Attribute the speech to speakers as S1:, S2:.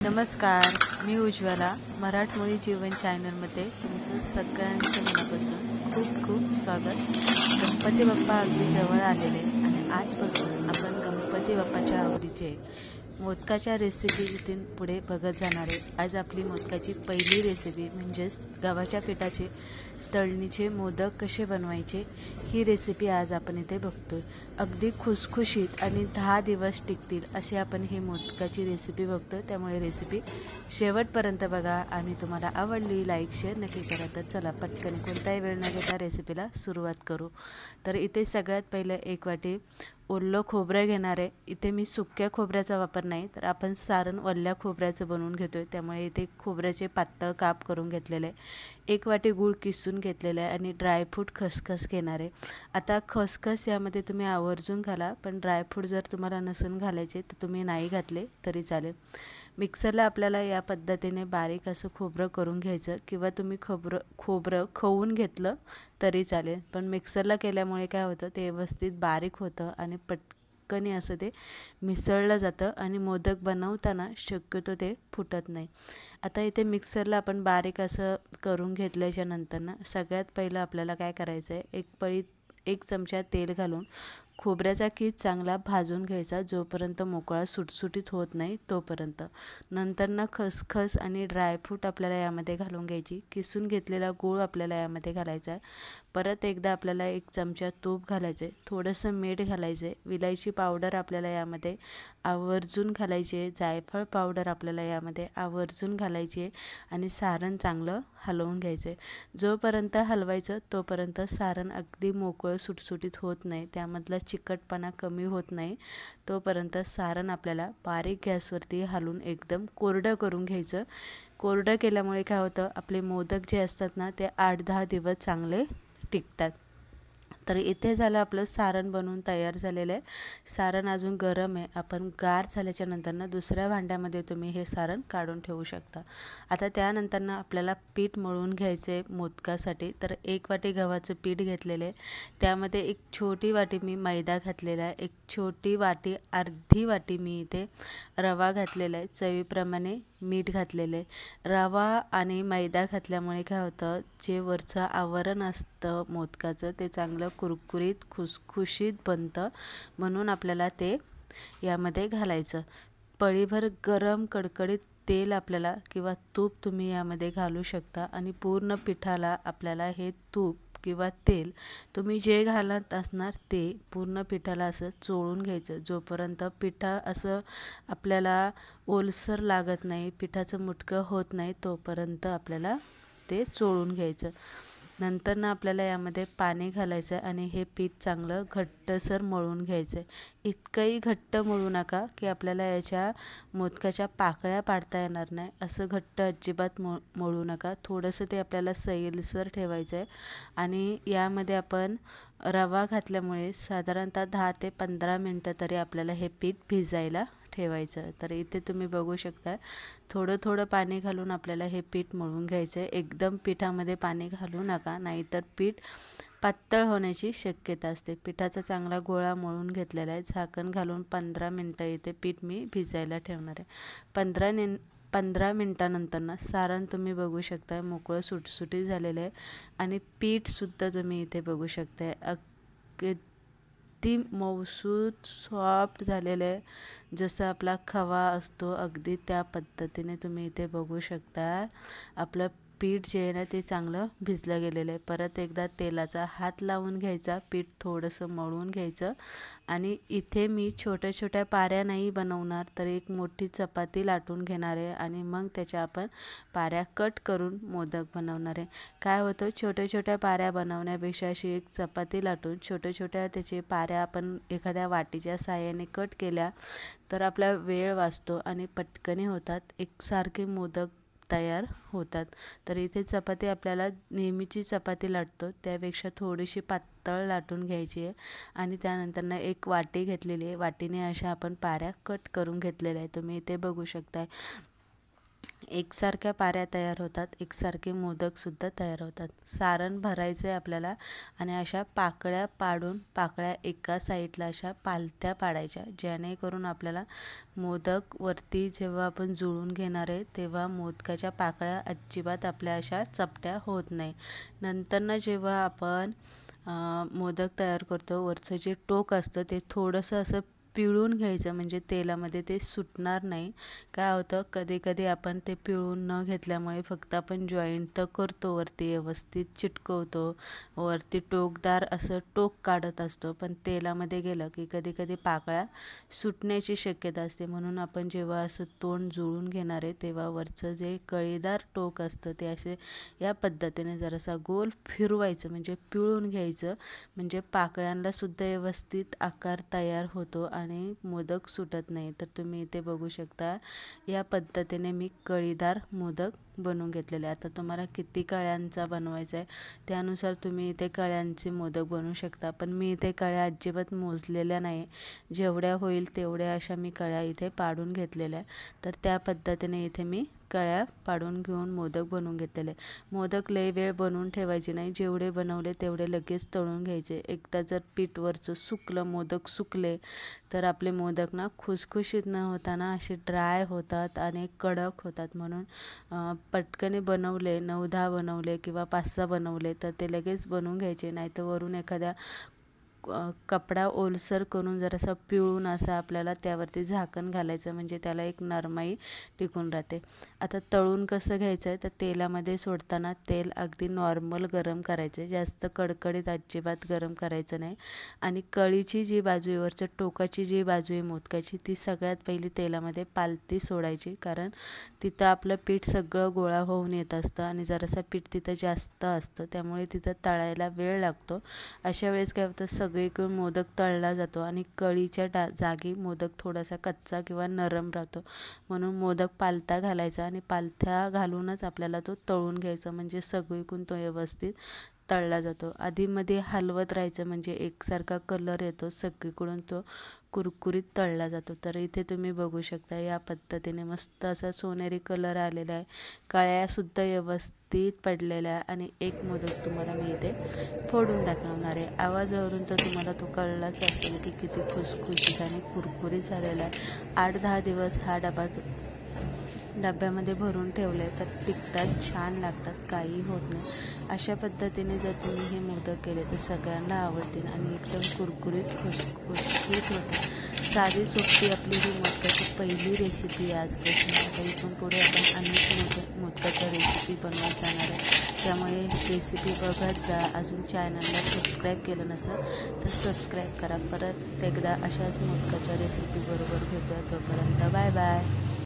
S1: नमस्कार, मी उज्ज्वला. मराठमोळी जीवन चॅनलमध्ये तुमचं सगळ्यांचं मनापासून खूप खूप स्वागत. गणपती बाप्पा अगदी जवळ आलेले आणि आजपासून आपण गणपती बाप्पाच्या आवडीचे मोदकाच्या रेसिपी इथून पुढे बघत जाणार आहे. आज आपली मोदकाची पहिली रेसिपी म्हणजेच गव्हाच्या पिठाचे तळणीचे मोदक कसे बनवायचे ही रेसिपी आज आपण इथे बघतोय. अगदी खुसखुशीत आणि 10 दिवस टिकतील अशी आपण ही मोदकाची रेसिपी बघतोय. त्यामुळे रेसिपी शेवटपर्यंत बघा आणि तुम्हाला आवडली लाईक शेअर नक्की करा. तर चला पटकन कोणताही वेळ न घेता रेसिपीला सुरुवात करू. तर इथे सगळ्यात पहिलं 1 वाटी ओलं खोबरं घेणार आहे. इथे मी सुक्या खोबऱ्याचा वापर नाही तर आपण सारण ओल्या खोबऱ्याचं बनवून घेतोय. त्यामुळे इथे खोबऱ्याचे पातळ काप करून घेतलेले आहे. 1 वाटी गूळ किसून घेतलेला आहे आणि ड्रायफ्रूट खसखस घेणार आहे. आता खसखस यामध्ये तुम्ही आवर्जून घाला, पण ड्रायफ्रूट जर तुम्हाला नसेल घालायचे तर तुम्ही नाही घातले तरी चालेल. मिक्सरला आपल्याला या पद्धतीने बारीक असं खोबरं करून घ्यायचं किंवा तुम्ही खोबरं खवून घेतलं तरी चालेल. पण मिक्सरला केल्यामुळे काय होतं, ते व्यवस्थित बारीक होतं आणि पटकन असं ते मिसळलं जातं आणि मोदक बनवताना शक्यतो ते फुटत नाही. आता इथे मिक्सरला आपण बारीक असं करून घेतल्याच्या नंतर ना सगळ्यात पहिलं आपल्याला काय करायचं आहे, 1 चमचा तेल घालून खोबऱ्याचा कीस चांगला भाजून घ्यायचा जोपर्यंत मोकळा सुटसुटीत होत नाही तोपर्यंत. नंतर ना खसखस आणि ड्रायफ्रूट आपल्याला यामध्ये घालून घ्यायची. किसून घेतलेला गूळ आपल्याला यामध्ये घालायचा आहे. परत एकदा आपल्याला 1 चमचा तूप घालायचं आहे, थोडंसं मीठ घालायचं आहे, विलायची पावडर आपल्याला यामध्ये आवर्जून घालायची आहे, जायफळ पावडर आपल्याला यामध्ये आवर्जून घालायची आहे आणि सारण चांगलं हलवून घ्यायचं आहे. जोपर्यंत हलवायचं तोपर्यंत सारण अगदी मोकळं सुटसुटीत होत नाही, त्यामधला चिकटपणा कमी होत नाही तोपर्यंत सारण आपल्याला बारीक गॅसवरती हलवून एकदम कोरडं करून घ्यायचं. कोरडं केल्यामुळे काय होतं, आपले मोदक जे असतात ना ते 8-10 दिवस चांगले टिकतात. तर इथे झालं आपलं सारण बनवून तयार झालेलं आहे. सारण अजून गरम आहे. आपण गार झाल्याच्या नंतर ना दुसऱ्या भांड्यामध्ये तुम्ही हे सारण काढून ठेवू शकता. आता त्यानंतर ना आपल्याला पीठ मळून घ्यायचं आहे मोदकासाठी. तर 1 वाटी गव्हाचं पीठ घेतलेलं आहे. त्यामध्ये 1 छोटी वाटी मी मैदा घातलेला आहे. 1 छोटी वाटी, अर्धी वाटी मी इथे रवा घातलेला आहे. चवीप्रमाणे मीठ घातलेलं आहे. रवा आणि मैदा घातल्यामुळे काय होतं, जे वरचं आवरण असतं मोदकाचं ते चांगलं कुरकुरीत खुसखुशीत बनतं. म्हणून आपल्याला ते यामध्ये घालायचं. पळीभर गरम कडकडीत तेल आपल्याला किंवा तूप तुम्ही यामध्ये घालू शकता आणि पूर्ण पिठाला आपल्याला हे तूप किंवा तेल तुम्ही जे घालत असणार ते पूर्ण पिठाला असं चोळून घ्यायचं. जोपर्यंत पिठा असं आपल्याला ओलसर लागत नाही, पिठाचं मुटकं होत नाही तोपर्यंत आपल्याला ते चोळून घ्यायचं. नंतर ना आपल्याला यामध्ये पाणी घालायचं आणि हे पीठ चांगलं घट्टसर मळून घ्यायचं. इतकंही घट्ट मळू नका की आपल्याला याच्या मोदकाच्या पाकळ्या पाडता येणार नाही. असं घट्ट अजिबात मळू नका. थोडंसं ते आपल्याला सैलसर ठेवायचं आहे आणि यामध्ये आपण रवा घातल्यामुळे साधारणतः 10 ते 15 मिनटं तरी आपल्याला हे पीठ भिजायला ठेवायचं. तर इथे तुम्ही बघू शकता थोडं थोडं पाणी घालून आपल्याला हे पीठ मळून घ्यायचं आहे. एकदम पिठामध्ये पाणी घालू नका, नाहीतर पीठ पातळ होण्याची शक्यता असते. पिठाचा चांगला गोळा मळून घेतलेला आहे. झाकण घालून 15 मिनटं इथे पीठ मी भिजायला ठेवणार आहे. 15 मिनटानंतर ना सारण तुम्ही बघू शकता मोकळं सुटसुटीत झालेलं आहे आणि पीठसुद्धा तुम्ही इथे बघू शकताय अगदी मऊसूत सॉफ्ट झालेलं आहे. जसं आपला खवा असतो अगदी त्या पद्धतीने तुम्ही इथे बघू शकता. आपलं पीठ जे आहे ना ते चांगलं भिजलं गेलेलं आहे. परत एकदा तेलाचा हात लावून घ्यायचा, पीठ थोडंसं मळून घ्यायचं आणि इथे मी छोट्या छोट्या पाऱ्या नाही बनवणार, तर 1 मोठी चपाती लाटून घेणार आहे आणि मग त्याच्या आपण पाऱ्या कट करून मोदक बनवणार आहे. काय होतं, छोट्या छोट्या पाऱ्या बनवण्यापेक्षा अशी 1 चपाती लाटून छोट्या छोट्या त्याचे पाऱ्या आपण एखाद्या वाटीच्या साहाय्याने कट केल्या तर आपला वेळ वाचतो आणि पटकन होतात. एकसारखे मोदक तयार होतात. तर इथे चपाती आपल्याला नेहमीची चपाती लाटतो त्यापेक्षा थोडीशी पातळ लाटून घ्यायची आहे आणि त्यानंतर 1 वाटी घेतलेली आहे. वाटीने अशा आपण पाऱ्या कट करून घेतलेल्या आहेत. तुम्ही इथे बघू शकताय. एकसारख्या पाऱ्या तयार होतात, एकसारखे मोदक सुद्धा तयार होतात. सारण भरायचे आपल्याला आणि अशा पाकळ्या पाडून पाकळ्या एका साईडला अशा पालथ्या पाडायच्या, जेणेकरून आपल्याला मोदक वरती जेव्हा आपण जुळून घेणार आहे तेव्हा मोदकाच्या पाकळ्या अजिबात आपल्या अशा चपट्या होत नाही. नंतर जेव्हा आपण मोदक तयार करतो, वरचं जे टोक असतं ते थोडंसं असं पिळून घ्यायचं, म्हणजे तेलामध्ये ते सुटणार नाही. काय होतं, कधी कधी आपण ते पिळून न घेतल्यामुळे फक्त आपण जॉईंट तर करतो, वरती व्यवस्थित चिटकवतो, वरती टोकदार असं टोक काढत असतो, पण तेलामध्ये गेलं की कधी कधी पाकळ्या सुटण्याची शक्यता असते. म्हणून आपण जेव्हा असं तोंड जुळून घेणार आहे तेव्हा वरचं जे कळीदार टोक असतं ते असे या पद्धतीने जरासा गोल फिरवायचं, म्हणजे पिळून घ्यायचं, म्हणजे पाकळ्यांना सुद्धा व्यवस्थित आकार तयार होतो आणि मोदक सुटत नाही. तर तुम्ही इथे बघू शकता, या पद्धतीने मी कळीदार मोदक बनवून घेतलेले. आता तुम्हाला किती कळ्यांचा बनवायचा आहे त्यानुसार तुम्ही इथे कळ्यांचे मोदक बनवू शकता, पण मी इथे कळ्या अजिबात मोजलेल्या नाही, जेवढ्या होईल तेवढ्या अशा मी कळ्या इथे पाडून घेतलेल्या. तर त्या पद्धतीने इथे मी कळ्या पाडून घेऊन मोदक बनवून घेतलेले. मोदक लय वेळ बनवून ठेवायचे नाही, जेवढे बनवले तेवढे लगेच तळून घ्यायचे. एकदा जर पीठ वरचं सुकलं, मोदक सुकले, तर आपले मोदक ना खुसखुशीत न होताना असे ड्राय होतात आणि कडक होतात. म्हणून पटकन बनवले, 9-10 बनवले किंवा 5-6 बनवले तर ते लगेच बनवून घ्यायचे, नाहीतर वरून एखाद्या कपडा ओलसर करून जरासा पिळून असा आपल्याला त्यावरती झाकण घालायचं, म्हणजे त्याला एक नरमाई टिकून राहते. आता तळून कसं घ्यायचं आहे, तर तेलामध्ये सोडताना तेल अगदी नॉर्मल गरम करायचे, जास्त कडकडीत अजिबात गरम करायचं नाही. आणि कळीची जी बाजू आहे, वरच्या टोकाची जी बाजू आहे मोदकाची, ती सगळ्यात पहिली तेलामध्ये पालती सोडायची, कारण तिथं आपलं पीठ सगळं गोळा होऊन येत असतं आणि जरासं पीठ तिथं जास्त असतं, त्यामुळे तिथं तळायला वेळ लागतो. अशा वेळेस काय होतं, सगळीकडून मोदक तळला जातो आणि कळीच्या जागी मोदक थोडासा कच्चा किंवा नरम राहतो. म्हणून मोदक पालथा घालायचा आणि पालथ्या घालूनच आपल्याला तो तळून घ्यायचा, म्हणजे सगळीकडून तो व्यवस्थित तळला जातो. आधीमध्ये हलवत राहायचं, म्हणजे एकसारखा कलर येतो, सगळीकडून तो कुरकुरीत तळला जातो. तर इथे तुम्ही बघू शकता, या पद्धतीने मस्त असा सोनेरी कलर आलेला आहे, कळ्या सुद्धा व्यवस्थित पडलेल्या आहे. आणि एक मोदक तुम्हाला मी इथे फोडून दाखवणार आहे. आवाजावरून तर तुम्हाला तो कळलाच असेल की किती खुसखुशीत आणि कुरकुरीत झालेला आहे. 8-10 दिवस हा डब्यामध्ये भरून ठेवले तर टिकतात, छान लागतात, काही होत नाही. अशा पद्धतीने जर तुम्ही हे मोदक केले तर सगळ्यांना आवडतील आणि एकदम कुरकुरीत खुसखुशीत होते. साधी सोपी आपली ही मोदकाची पहिली रेसिपी आहे आजपासून. आता इथून पुढे आपण अनेक मोदकाच्या रेसिपी बनवत जाणार आहे, त्यामुळे रेसिपी बघत जा. अजून चॅनलला सबस्क्राईब केलं नसेल तर सबस्क्राईब करा. परत एकदा अशाच मोदकाच्या रेसिपी बरोबर भेटूया, तोपर्यंत बाय बाय.